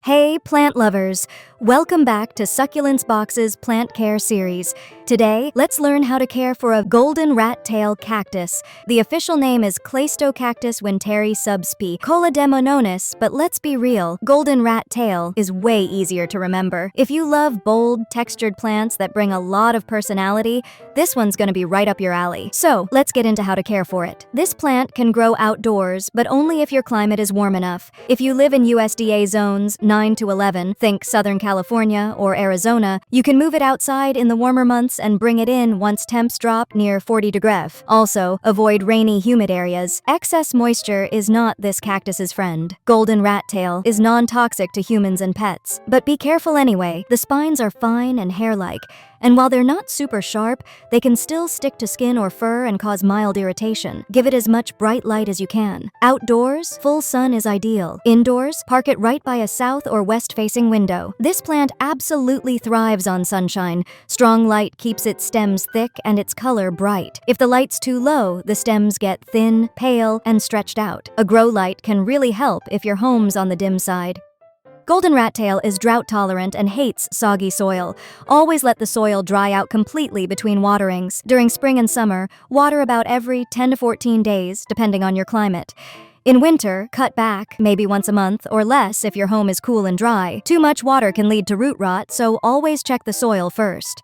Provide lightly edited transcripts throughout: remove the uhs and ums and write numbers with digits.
Hey plant lovers! Welcome back to Succulents Box's Plant Care series. Today, let's learn how to care for a Golden Rat Tail Cactus. The official name is Cleistocactus winteri subsp. Colademononis, but let's be real, Golden Rat Tail is way easier to remember. If you love bold, textured plants that bring a lot of personality, this one's gonna be right up your alley. So, let's get into how to care for it. This plant can grow outdoors, but only if your climate is warm enough. If you live in USDA zones 9 to 11, think Southern California or Arizona, you can move it outside in the warmer months and bring it in once temps drop near 40 degrees. Also, avoid rainy, humid areas. Excess moisture is not this cactus's friend. Golden rat tail is non-toxic to humans and pets. But be careful anyway. The spines are fine and hair-like, and while they're not super sharp, they can still stick to skin or fur and cause mild irritation. Give it as much bright light as you can. Outdoors, full sun is ideal. Indoors, park it right by a south or west-facing window. This plant absolutely thrives on sunshine. Strong light keeps its stems thick and its color bright. If the light's too low, the stems get thin, pale, and stretched out. A grow light can really help if your home's on the dim side. Golden rat tail is drought tolerant and hates soggy soil. Always let the soil dry out completely between waterings. During spring and summer, water about every 10 to 14 days, depending on your climate. In winter, cut back, maybe once a month, or less if your home is cool and dry. Too much water can lead to root rot, so always check the soil first.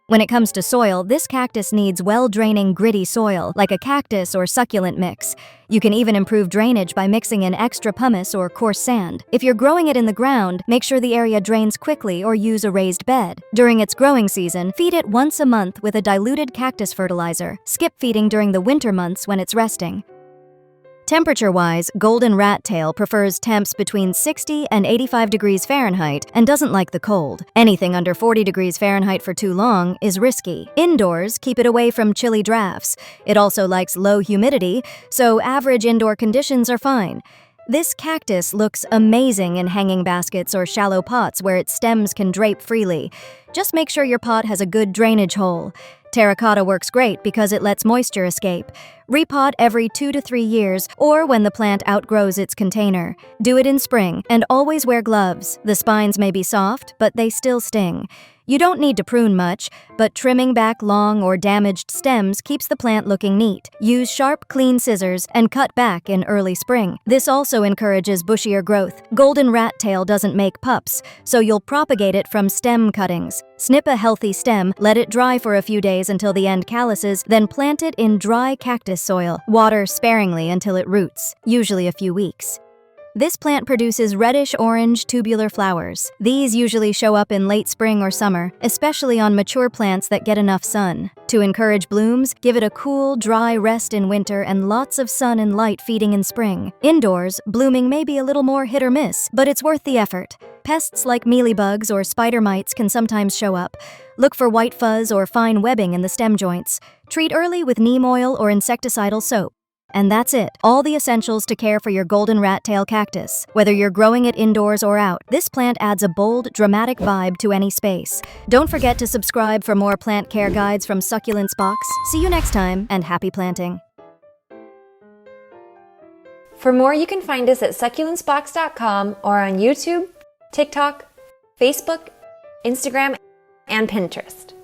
When it comes to soil, this cactus needs well-draining, gritty soil, like a cactus or succulent mix. You can even improve drainage by mixing in extra pumice or coarse sand. If you're growing it in the ground, make sure the area drains quickly or use a raised bed. During its growing season, feed it once a month with a diluted cactus fertilizer. Skip feeding during the winter months when it's resting. Temperature-wise, golden rat tail prefers temps between 60 and 85 degrees Fahrenheit and doesn't like the cold. Anything under 40 degrees Fahrenheit for too long is risky. Indoors, keep it away from chilly drafts. It also likes low humidity, so average indoor conditions are fine. This cactus looks amazing in hanging baskets or shallow pots where its stems can drape freely. Just make sure your pot has a good drainage hole. Terracotta works great because it lets moisture escape. Repot every 2 to 3 years or when the plant outgrows its container. Do it in spring and always wear gloves. The spines may be soft, but they still sting. You don't need to prune much, but trimming back long or damaged stems keeps the plant looking neat. Use sharp, clean scissors and cut back in early spring. This also encourages bushier growth. Golden rat tail doesn't make pups, so you'll propagate it from stem cuttings. Snip a healthy stem, let it dry for a few days until the end calluses, then plant it in dry cactus soil. Water sparingly until it roots, usually a few weeks. This plant produces reddish-orange tubular flowers. These usually show up in late spring or summer, especially on mature plants that get enough sun. To encourage blooms, give it a cool, dry rest in winter and lots of sun and light feeding in spring. Indoors, blooming may be a little more hit or miss, but it's worth the effort. Pests like mealybugs or spider mites can sometimes show up. Look for white fuzz or fine webbing in the stem joints. Treat early with neem oil or insecticidal soap. And that's it. All the essentials to care for your golden rat tail cactus. Whether you're growing it indoors or out, this plant adds a bold, dramatic vibe to any space. Don't forget to subscribe for more plant care guides from Succulents Box. See you next time, and happy planting. For more, you can find us at succulentsbox.com or on YouTube, TikTok, Facebook, Instagram, and Pinterest.